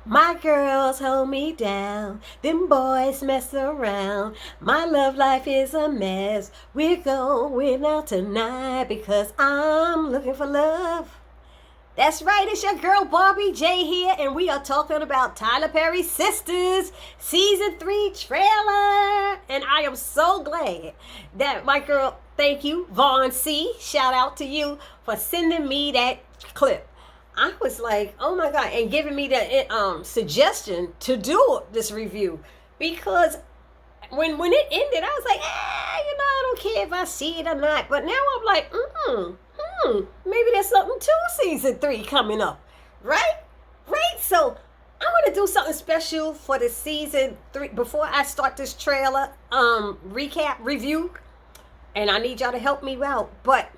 My girls hold me down, them boys mess around. My love life is a mess. We're going out tonight because I'm looking for love. That's right, it's your girl Barbie J here, and we are talking about Tyler Perry's Sistas Season 3 trailer. And I am so glad that my girl, thank you, Vaughn C., shout out to you for sending me that clip. I was like, oh my God, and giving me the suggestion to do this review, because when it ended, I was like, I don't care if I see it or not. But now I'm like, maybe there's something to Season 3 coming up, right? So I want to do something special for the Season 3 before I start this trailer recap review, and I need y'all to help me out. But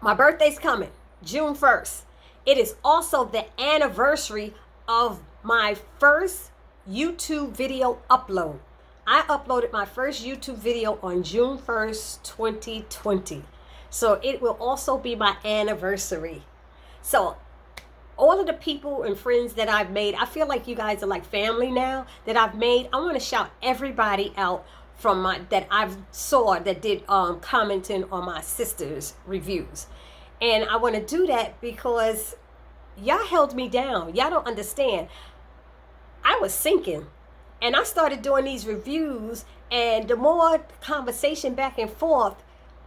my birthday's coming, June 1st. It is also the anniversary of my first YouTube video upload. I uploaded my first YouTube video on June 1st, 2020. So it will also be my anniversary. So all of the people and friends that I've made, I feel like you guys are like family now that I've made. I want to shout everybody out from that I've saw that did commenting on my sister's reviews. And I want to do that because y'all held me down. Y'all don't understand. I was sinking, and I started doing these reviews, and the more conversation back and forth,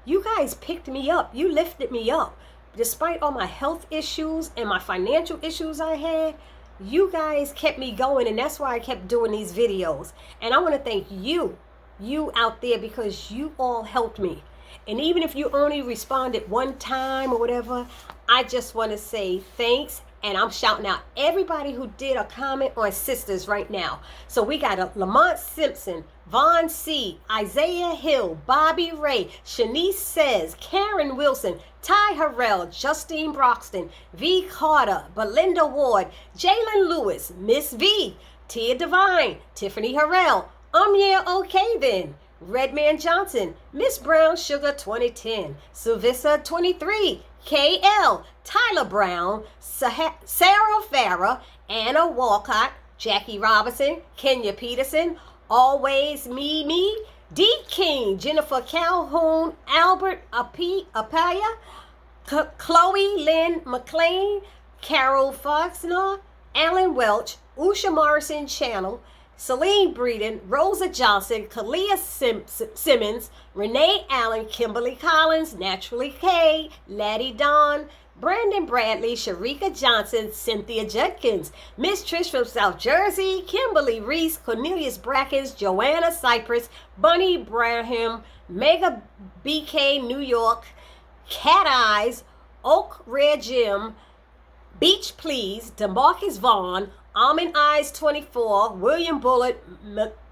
you guys picked me up. You lifted me up. Despite all my health issues and my financial issues I had, you guys kept me going, and that's why I kept doing these videos. And I want to thank you out there, because you all helped me. And even if you only responded one time or whatever, I just want to say thanks. And I'm shouting out everybody who did a comment on Sistas right now. So we got Lamont Simpson, Vaughn C., Isaiah Hill, Bobby Ray, Shanice Says, Karen Wilson, Ty Harrell, Justine Broxton, V. Carter, Belinda Ward, Jalen Lewis, Miss V, Tia Divine, Tiffany Harrell, Yeah Okay Then, Redman Johnson, Miss Brown Sugar 2010, Sylvissa 23, KL, Tyler Brown, Sarah Farah, Anna Walcott, Jackie Robinson, Kenya Peterson, Always Me, D. King, Jennifer Calhoun, Albert Apaya, Chloe Lynn McLean, Carol Foxner, Alan Welch, Usha Morrison Channel, Celine Breeden, Rosa Johnson, Kalia Simmons, Renee Allen, Kimberly Collins, Naturally K, Laddie Don, Brandon Bradley, Sharika Johnson, Cynthia Judkins, Miss Trish from South Jersey, Kimberly Reese, Cornelius Brackens, Joanna Cypress, Bunny Braham, Mega BK New York, Cat Eyes, Oak Red Jim, Beach Please, DeMarcus Vaughn, Almond Eyes 24, William Bullitt,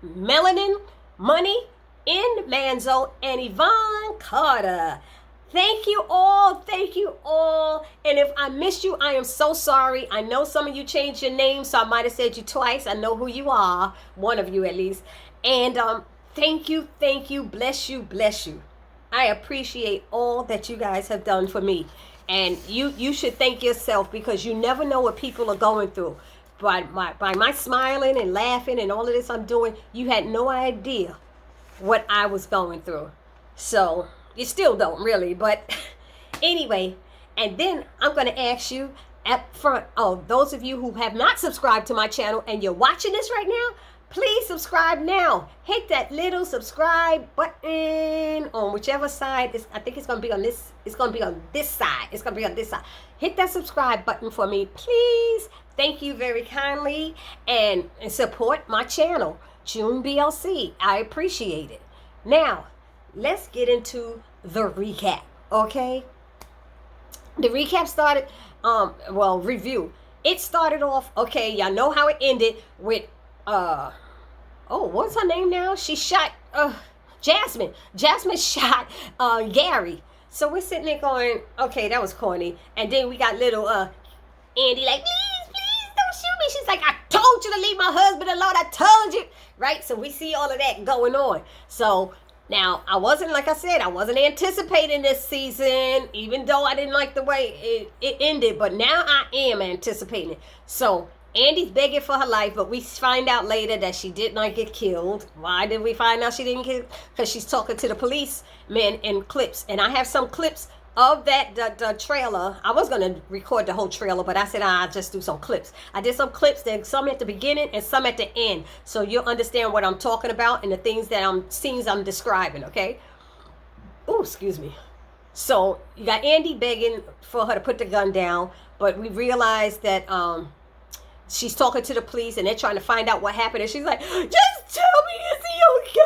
Melanin, Money, N. Manzo, and Yvonne Carter. Thank you all. And if I missed you, I am so sorry. I know some of you changed your name, so I might have said you twice. I know who you are, one of you at least. And thank you. Bless you. I appreciate all that you guys have done for me. And you should thank yourself, because you never know what people are going through. By my smiling and laughing and all of this I'm doing, you had no idea what I was going through. So you still don't really, but anyway. And then I'm going to ask you up front, those of you who have not subscribed to my channel and you're watching this right now, please subscribe now. Hit that little subscribe button on whichever side. I think it's going to be on this. It's going to be on this side. Hit that subscribe button for me, please. Thank you very kindly, and support my channel, June BLC. I appreciate it. Now, let's get into the recap, okay? The recap started, review. It started off, okay, y'all know how it ended with, what's her name now? She shot, Jasmine. Jasmine shot, Gary. So we're sitting there going, okay, that was corny. And then we got little, Andy like, please don't shoot me. She's like, I told you to leave my husband alone. I told you. Right? So we see all of that going on. So Now, I wasn't, like I said, I wasn't anticipating this season, even though I didn't like the way it ended, but now I am anticipating it. So, Andy's begging for her life, but we find out later that she did not get killed. Why did we find out she didn't get? Because she's talking to the policemen in clips. And I have some clips of that the trailer. I was gonna record the whole trailer, but I said I'll just do some clips. I did some clips, then some at the beginning and some at the end, so you'll understand what I'm talking about and the things that scenes I'm describing. Okay. Oh, excuse me. So you got Andy begging for her to put the gun down, but we realized that she's talking to the police and they're trying to find out what happened, and she's like, just tell me, is he okay?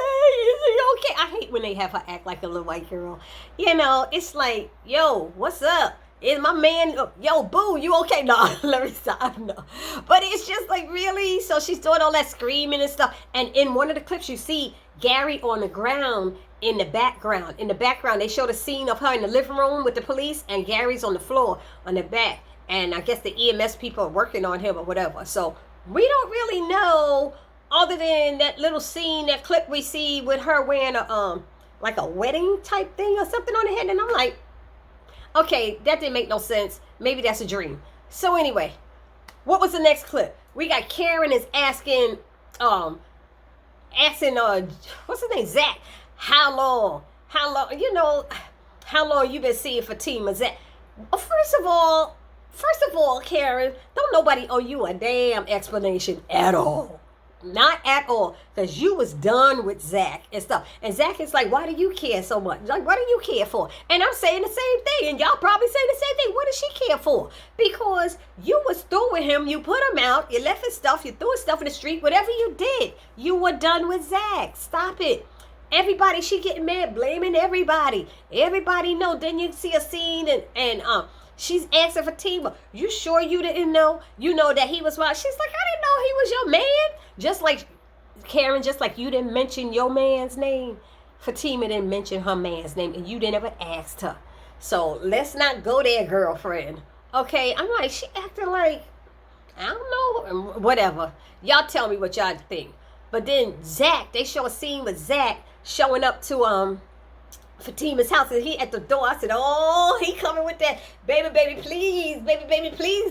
Is he okay? I hate when they have her act like a little white girl. You know, it's like, yo, what's up? Is my man, yo, boo, you okay? No, let me stop. No. But it's just like, really? So she's doing all that screaming and stuff. And in one of the clips, you see Gary on the ground in the background. In the background, they showed a scene of her in the living room with the police, and Gary's on the floor on the back. And I guess the EMS people are working on him or whatever. So we don't really know, other than that little scene, that clip we see with her wearing a like a wedding type thing or something on her head. And I'm like, okay, that didn't make no sense. Maybe that's a dream. So anyway, what was the next clip? We got Karen is asking what's his name, Zach, how long, how long you been seeing Fatima? Zach, first of all, Karen, don't nobody owe you a damn explanation at all. Not at all. Because you was done with Zach and stuff. And Zach is like, why do you care so much? Like, what do you care for? And I'm saying the same thing. And y'all probably saying the same thing. What does she care for? Because you was through with him. You put him out. You left his stuff. You threw his stuff in the street. Whatever you did, you were done with Zach. Stop it. Everybody, she getting mad, blaming everybody. Everybody know. Then you see a scene and she's asking Fatima, you sure you didn't know? You know that he was wild. She's like, I didn't know he was your man. Just like Karen, just like you didn't mention your man's name, Fatima didn't mention her man's name, and you didn't ever ask her. So let's not go there, girlfriend. Okay, I'm like, she acting like, I don't know, whatever. Y'all tell me what y'all think. But then Zach, they show a scene with Zach showing up to Fatima's house, and he at the door. I said, oh, he coming with that baby please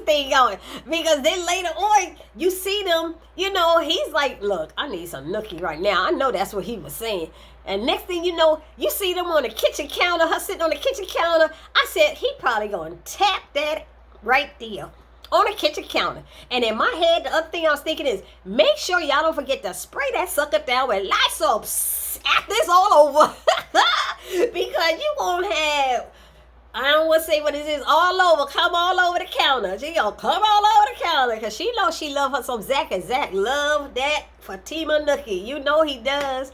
thing going. Because then later on, you see them, he's like, look, I need some nookie right now. I know that's what he was saying. And next thing you know, you see them on the kitchen counter, her sitting on the kitchen counter. I said, he probably gonna tap that right there on the kitchen counter. And in my head, the other thing I was thinking is, make sure y'all don't forget to spray that sucker down with Lysol. After this all over. Because you won't have, I don't want to say what it is, come all over the counter. She gonna come all over the counter. Because she knows she love her some Zach, and Zach love that Fatima nookie. You know he does.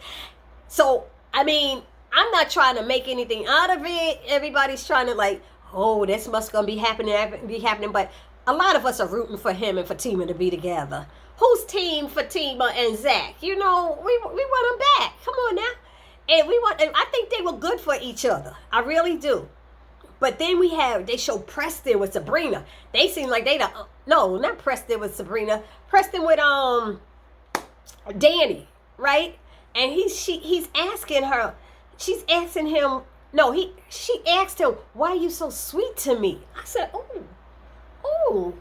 So, I mean, I'm not trying to make anything out of it. Everybody's trying to like, oh, this must gonna be happening. But a lot of us are rooting for him and Fatima to be together. Who's team Fatima and Zach? We want them back. Come on now. And I think they were good for each other. I really do. But then they show Preston with Sabrina. They seem like no, not Preston with Sabrina. Preston with Danny, right? And he's asking her. She's asking him. No, she asked him, why are you so sweet to me? I said, oh,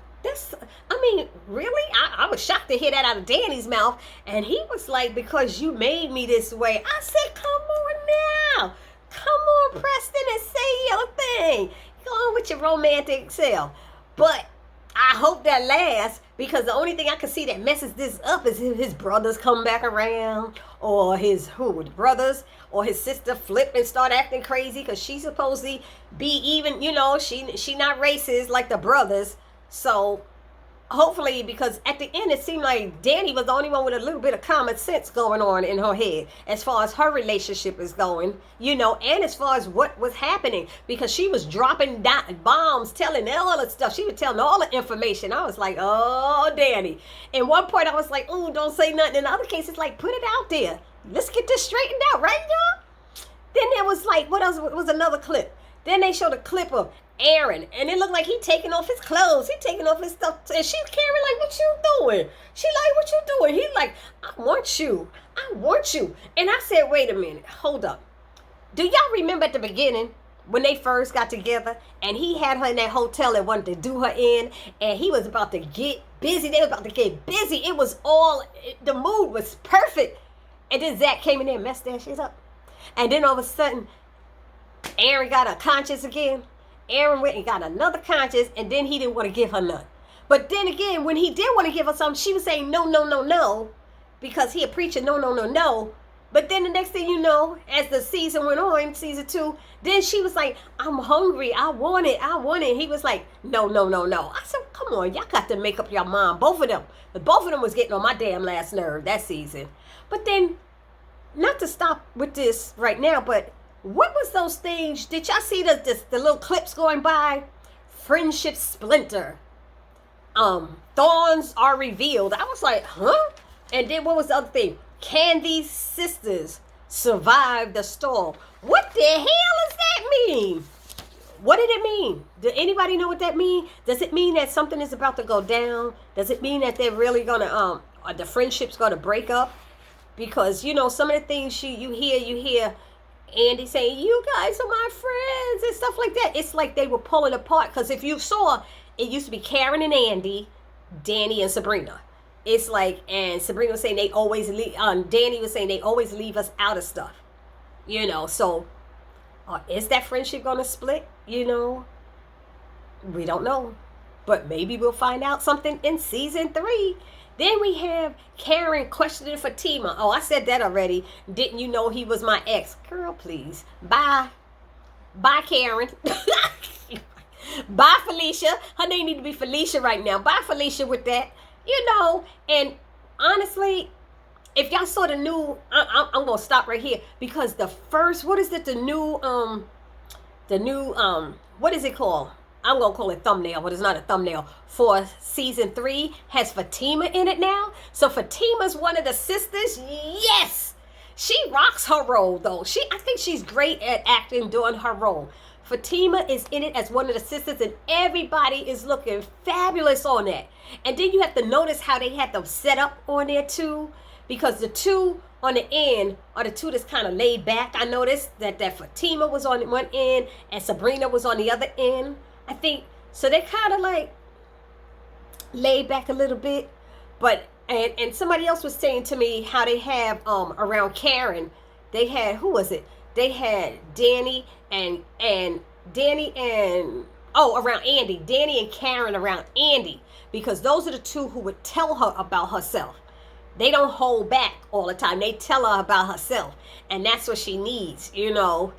really? I was shocked to hear that out of Danny's mouth. And he was like, because you made me this way. I said, come on now. Come on, Preston, and say your thing. Go on with your romantic self. But I hope that lasts, because the only thing I can see that messes this up is if his brothers come back around, or the brothers or his sister flip and start acting crazy, because she's supposed to be even, she not racist like the brothers. So hopefully, because at the end it seemed like Danny was the only one with a little bit of common sense going on in her head as far as her relationship is going, and as far as what was happening, because she was dropping bombs, telling all the stuff. She was telling all the information. I was like, oh, Danny. In one point I was like, oh, don't say nothing. In the other case, it's like, put it out there. Let's get this straightened out, right, y'all? Then there was like, what else was another clip? Then they showed a clip of Aaron, and it looked like he taking off his clothes, he taking off his stuff, and she's Karen like, what you doing? She like, what you doing? He like, I want you, and I said, wait a minute, hold up. Do y'all remember at the beginning when they first got together and he had her in that hotel and wanted to do her in, and he was about to get busy, they was about to get busy, it was all, the mood was perfect, and then Zach came in there and messed that shit up, and then all of a sudden Aaron got a conscience again. Aaron went and got another conscience, and then he didn't want to give her none. But then again, when he did want to give her something, she was saying no, no, no, no, because he had preaching no, no, no, no. But then the next thing you know, as the season went on, season 2, then she was like, I'm hungry, I want it. He was like, no, no, no, no. I said, come on, y'all got to make up your mind, both of them. But both of them was getting on my damn last nerve that season. But then, not to stop with this right now, but what was those things? Did y'all see the little clips going by? Friendship splinter. Thorns are revealed. I was like, huh? And then what was the other thing? Candy's sisters survived the storm. What the hell does that mean? What did it mean? Did anybody know what that mean? Does it mean that something is about to go down? Does it mean that they're really gonna the friendship's gonna break up? Because you know some of the things you hear Andy saying, you guys are my friends and stuff like that. It's like they were pulling apart. Because if you saw, it used to be Karen and Andy, Danny and Sabrina. It's like, and Sabrina was saying they always leave, Danny was saying they always leave us out of stuff. You know, so is that friendship going to split? You know, we don't know. But maybe we'll find out something in season 3. Then we have Karen questioning Fatima. Oh, I said that already. Didn't you know he was my ex? Girl, please. Bye. Bye, Karen. Bye, Felicia. Her name need to be Felicia right now. Bye, Felicia, with that. You know, and honestly, if y'all saw the new, I'm going to stop right here. Because the first, what is it? The new, what is it called? I'm going to call it thumbnail, but it's not a thumbnail. For season 3 has Fatima in it now. So Fatima's one of the sisters. Yes. She rocks her role though. I think she's great at acting, doing her role. Fatima is in it as one of the sisters, and everybody is looking fabulous on that. And then you have to notice how they had them set up on there too. Because the two on the end are the two that's kind of laid back. I noticed that Fatima was on one end and Sabrina was on the other end. I think, so they kind of like laid back a little bit, but, and somebody else was saying to me how they have, around Karen, they had, who was it? They had Danny and around Andy, Danny and Karen around Andy, because those are the two who would tell her about herself. They don't hold back all the time. They tell her about herself, and that's what she needs, you know,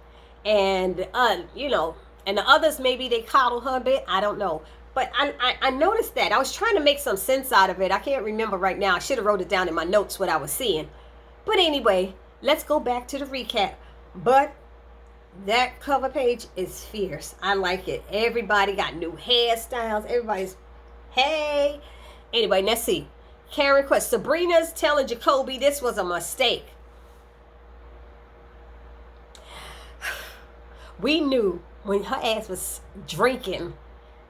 and, you know, and the others, maybe they coddle her a bit. I don't know. But I noticed that. I was trying to make some sense out of it. I can't remember right now. I should have wrote it down in my notes what I was seeing. But anyway, let's go back to the recap. But that cover page is fierce. I like it. Everybody got new hairstyles. Everybody's, hey. Anyway, let's see. Karen Quest. Sabrina's telling Jacoby this was a mistake. We knew when her ass was drinking,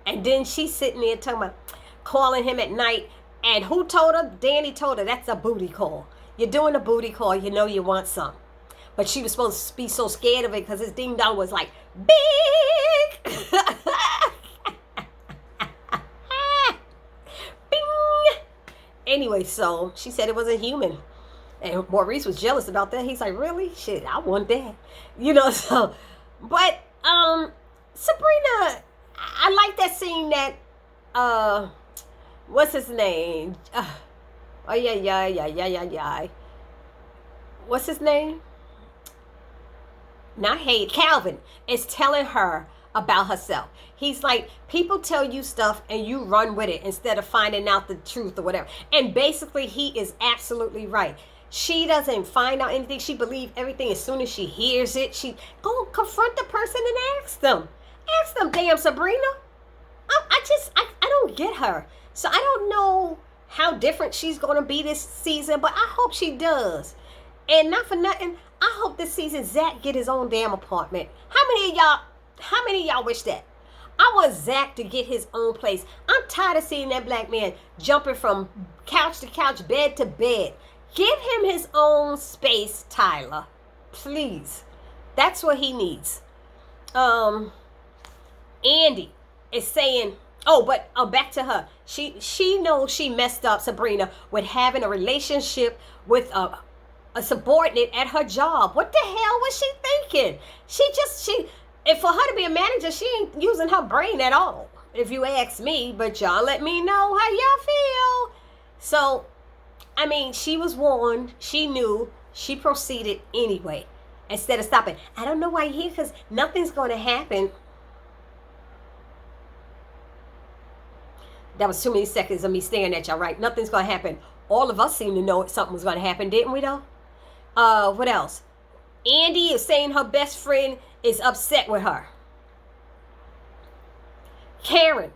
and then she's sitting there talking about calling him at night, and who told her? Danny told her that's a booty call. You're doing a booty call, you know you want some. But she was supposed to be so scared of it because his ding dong was like big. Bing. Anyway, so she said it wasn't human, and Maurice was jealous about that. He's like, really? Shit, I want that, you know. So, but Sabrina, I like that scene that, what's his name? What's his name? Not Hayden, Calvin is telling her about herself. He's like, people tell you stuff and you run with it instead of finding out the truth or whatever. And basically, he is absolutely right. She doesn't find out anything. She believes everything as soon as she hears it. She go confront the person and ask them. Ask them, damn Sabrina. I don't get her. So I don't know how different she's going to be this season, but I hope she does. And not for nothing, I hope this season Zach get his own damn apartment. How many of y'all wish that? I want Zach to get his own place. I'm tired of seeing that black man jumping from couch to couch, bed to bed. Give him his own space, Tyler. Please. That's what he needs. Andy is saying, but back to her. She knows she messed up, Sabrina, with having a relationship with a subordinate at her job. What the hell was she thinking? And for her to be a manager, she ain't using her brain at all, if you ask me. But y'all let me know how y'all feel. So, I mean, she was warned. She knew. She proceeded anyway. Instead of stopping. I don't know why you're here, because nothing's going to happen. That was too many seconds of me staring at y'all, right? Nothing's going to happen. All of us seem to know something was going to happen, didn't we, though? What else? Andy is saying her best friend is upset with her. Karen,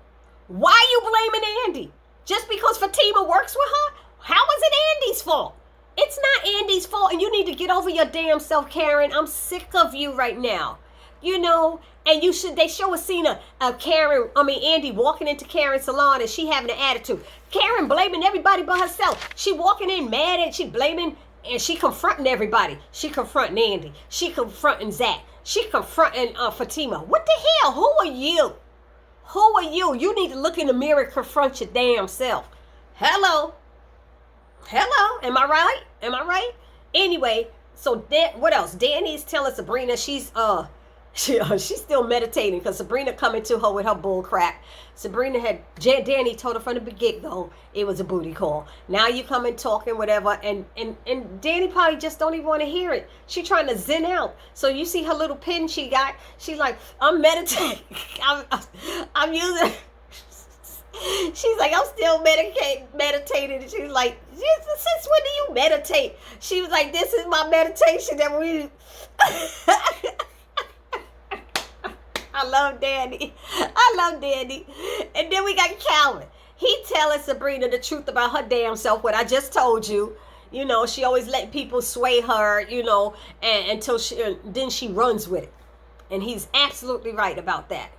why are you blaming Andy? Just because Fatima works with her? How is it Andy's fault? It's not Andy's fault, and you need to get over your damn self, Karen. I'm sick of you right now. You know, and they show a scene of Andy walking into Karen's salon, and she having an attitude. Karen blaming everybody but herself. She walking in mad, and she blaming, and she confronting everybody. She confronting Andy. She confronting Zach. She confronting Fatima. What the hell? Who are you? Who are you? You need to look in the mirror and confront your damn self. Hello? Am I right? Anyway, so what else? Danny's telling Sabrina she's still meditating, because Sabrina coming to her with her bull crap. Danny told her from the get-go it was a booty call. Now you come and talking whatever, and Danny probably just don't even want to hear it. She trying to zen out. So you see her little pen she got. She's like, I'm meditating. I'm using. She's like, I'm still meditating. And she's like, since when do you meditate? She was like, this is my meditation that we. I love Danny. And then we got Calvin. He telling Sabrina the truth about her damn self, what I just told you. You know, she always letting people sway her, you know, and until then she runs with it. And he's absolutely right about that.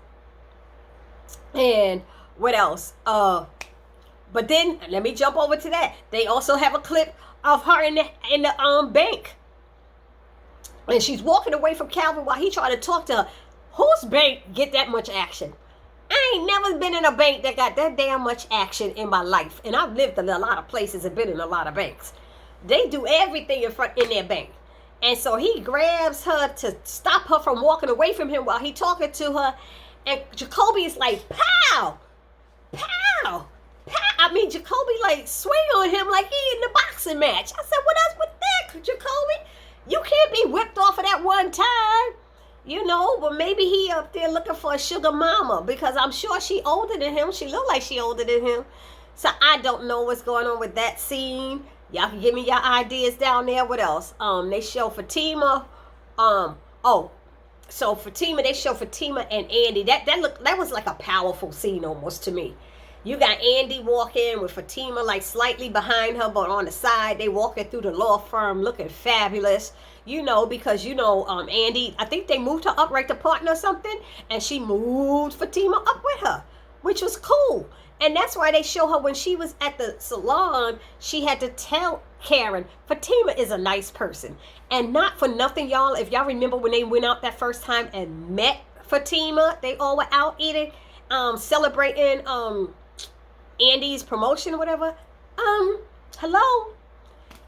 And what else? But then let me jump over to that. They also have a clip of her in the bank. And she's walking away from Calvin while he trying to talk to her. Whose bank get that much action? I ain't never been in a bank that got that damn much action in my life. And I've lived in a lot of places and been in a lot of banks. They do everything in their bank. And so he grabs her to stop her from walking away from him while he talking to her. And Jacoby is like, pow! Pow! Pow! Jacoby like swing on him like he in the boxing match. I said, what else with that, Jacoby? You can't be whipped off of that one time. You know, but maybe he up there looking for a sugar mama, because I'm sure she older than him. She look like she older than him. So I don't know what's going on with that scene. Y'all can give me your ideas down there. What else? They show Fatima. So Fatima, they show Fatima and Andy. That was like a powerful scene almost to me. You got Andy walking with Fatima like slightly behind her, but on the side. They walking through the law firm looking fabulous. You know, because, you know, Andy, I think they moved her up right to partner or something. And she moved Fatima up with her, which was cool. And that's why they show her when she was at the salon, she had to tell Karen, Fatima is a nice person. And not for nothing, y'all. If y'all remember when they went out that first time and met Fatima, they all were out eating, celebrating Andy's promotion or whatever. Hello?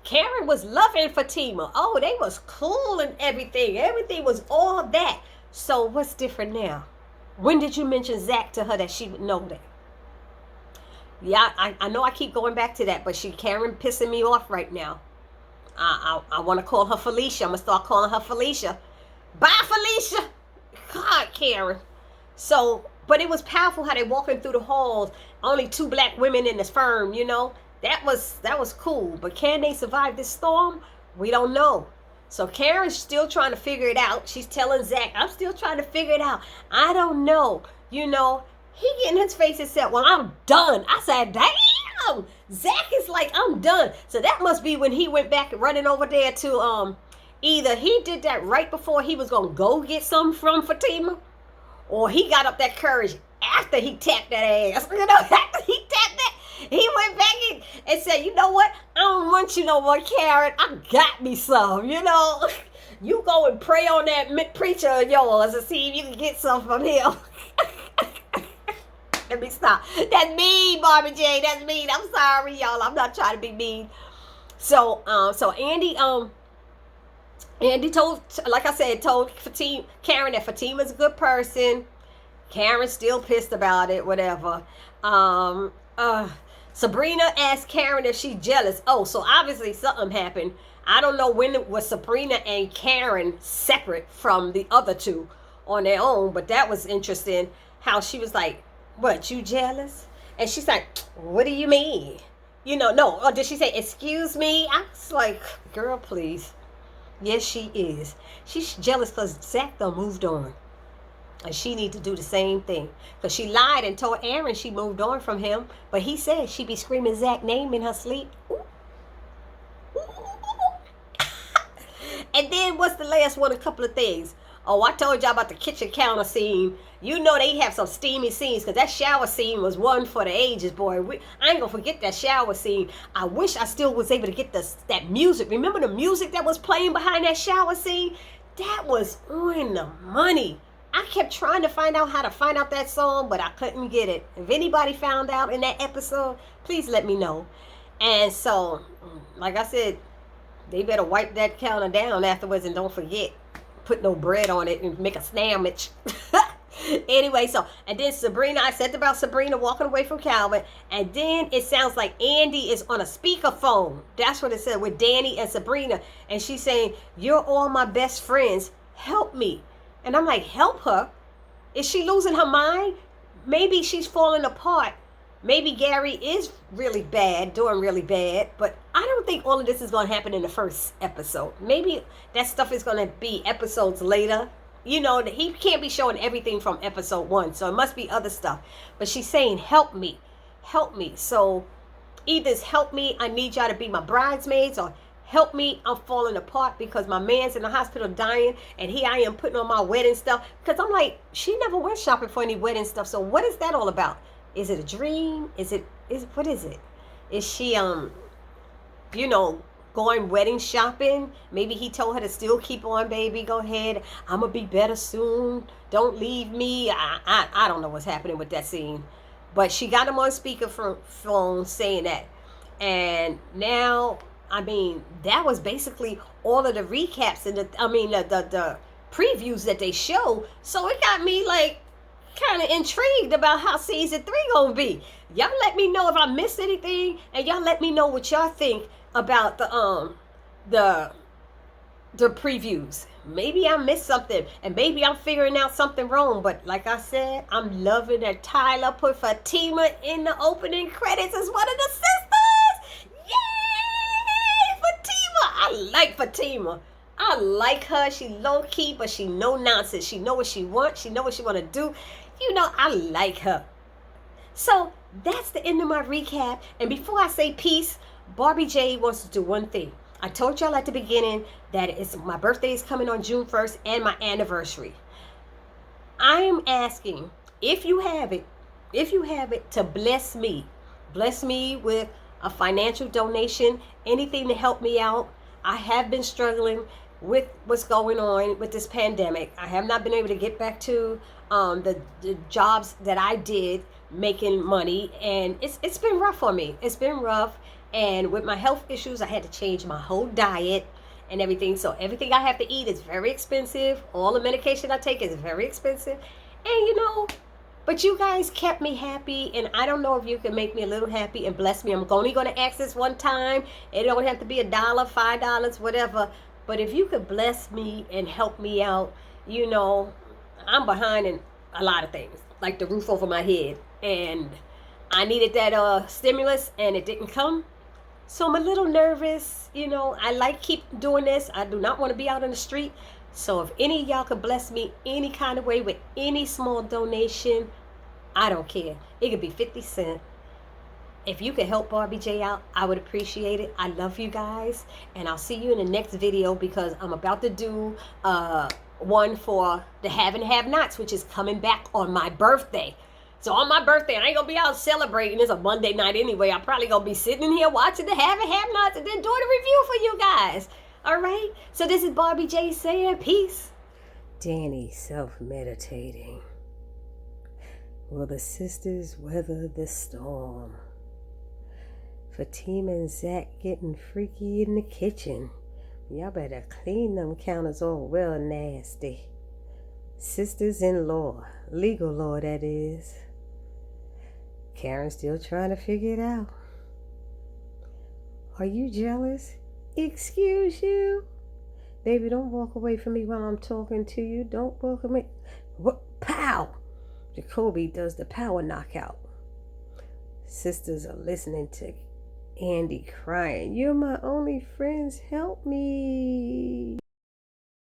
Karen was loving Fatima. Oh, they was cool and everything. Everything was all that. So what's different now? When did you mention Zach to her that she would know that? Yeah, I know I keep going back to that, but Karen pissing me off right now. I want to call her Felicia. I'm going to start calling her Felicia. Bye, Felicia. God, Karen. So, but it was powerful how they walking through the halls. Only 2 black women in this firm, you know. That was cool. But can they survive this storm? We don't know. So Karen's still trying to figure it out. She's telling Zach, I'm still trying to figure it out. I don't know. You know, he getting his face and said, well, I'm done. I said, damn. Zach is like, I'm done. So that must be when he went back running over there to, either he did that right before he was going to go get some from Fatima, or he got up that courage after he tapped that ass. You know, after he tapped that, he went back and said, you know what? I don't want you no more, Karen. I got me some, you know. You go and pray on that preacher of yours and see if you can get some from him. Let me stop. That's mean, Barbie J. That's mean. I'm sorry, y'all. I'm not trying to be mean. So Andy told, like I said, told Karen that Fatima's a good person. Karen's still pissed about it, whatever. Sabrina asked Karen if she's jealous. Oh, so obviously something happened. I don't know when it was Sabrina and Karen separate from the other two on their own, but that was interesting how she was like, what, you jealous? And she's like, what do you mean? You know, no. Or did she say, excuse me? I was like, girl, please. Yes, she is. She's jealous because Zach done moved on. And she need to do the same thing. Because she lied and told Aaron she moved on from him. But he said she be screaming Zach's name in her sleep. Ooh. And then what's the last one? A couple of things. Oh, I told y'all about the kitchen counter scene. You know they have some steamy scenes because that shower scene was one for the ages, boy. I ain't going to forget that shower scene. I wish I still was able to get that music. Remember the music that was playing behind that shower scene? That was on the money. I kept trying to find out how to find out that song, but I couldn't get it. If anybody found out in that episode, please let me know. And so, like I said, they better wipe that counter down afterwards and don't forget. Put no bread on it and make a sandwich. Anyway, so, and then Sabrina, I said about Sabrina walking away from Calvin, and then it sounds like Andy is on a speakerphone. That's what it said with Danny and Sabrina, and she's saying, you're all my best friends, help me. And I'm like, help her? Is she losing her mind? Maybe she's falling apart. Maybe Gary is really bad, doing really bad, but I don't think all of this is going to happen in the first episode. Maybe that stuff is going to be episodes later. You know, he can't be showing everything from episode 1, so it must be other stuff. But she's saying, help me, help me. So either it's help me, I need y'all to be my bridesmaids, or help me, I'm falling apart because my man's in the hospital dying, and here I am putting on my wedding stuff. Because I'm like, she never went shopping for any wedding stuff, so what is that all about? Is it a dream? What is it? Is she, you know, going wedding shopping? Maybe he told her to still keep on, baby. Go ahead. I'm going to be better soon. Don't leave me. I don't know what's happening with that scene. But she got him on speakerphone saying that. And now, I mean, that was basically all of the recaps and the previews that they show. So it got me like kind of intrigued about how season 3 gonna be. Y'all let me know if I missed anything, and y'all let me know what y'all think about the previews. Maybe I missed something, and maybe I'm figuring out something wrong. But like I said, I'm loving that Tyler put Fatima in the opening credits as one of the sisters. Yay, Fatima! I like Fatima. I like her. She low key, but she no nonsense. She know what she wants. She know what she want to do. You know, I like her. So that's the end of my recap. And before I say peace, Barbie J wants to do one thing. I told y'all at the beginning that my birthday is coming on June 1st and my anniversary. I am asking, if you have it, to bless me. Bless me with a financial donation, anything to help me out. I have been struggling with what's going on with this pandemic. I have not been able to get back to the jobs that I did making money, and it's been rough for me. It's been rough, and with my health issues, I had to change my whole diet and everything. So everything I have to eat is very expensive. All the medication I take is very expensive, and you know, but you guys kept me happy, and I don't know if you can make me a little happy and bless me. I'm only going to ask this one time. It don't have to be $1, $5, whatever. But if you could bless me and help me out, you know, I'm behind in a lot of things, like the roof over my head. And I needed that stimulus, and it didn't come. So I'm a little nervous. You know, I keep doing this. I do not want to be out on the street. So if any of y'all could bless me any kind of way with any small donation, I don't care. It could be 50 cents. If you could help Barbie J out, I would appreciate it. I love you guys. And I'll see you in the next video, because I'm about to do one for the have and have nots, which is coming back on my birthday. So on my birthday, I ain't gonna be out celebrating. It's a Monday night anyway. I'm probably gonna be sitting in here watching the have and have nots and then doing a review for you guys. All right. So this is Barbie J saying peace. Danny self-meditating. Will the sisters weather the storm? Fatima and Zach getting freaky in the kitchen. Y'all better clean them counters all well nasty. Sisters-in-law, legal law that is. Karen still trying to figure it out. Are you jealous? Excuse you? Baby, don't walk away from me while I'm talking to you. Don't walk away. What? Pow! Jacoby does the power knockout. Sisters are listening to Andy crying. You're my only friends. Help me.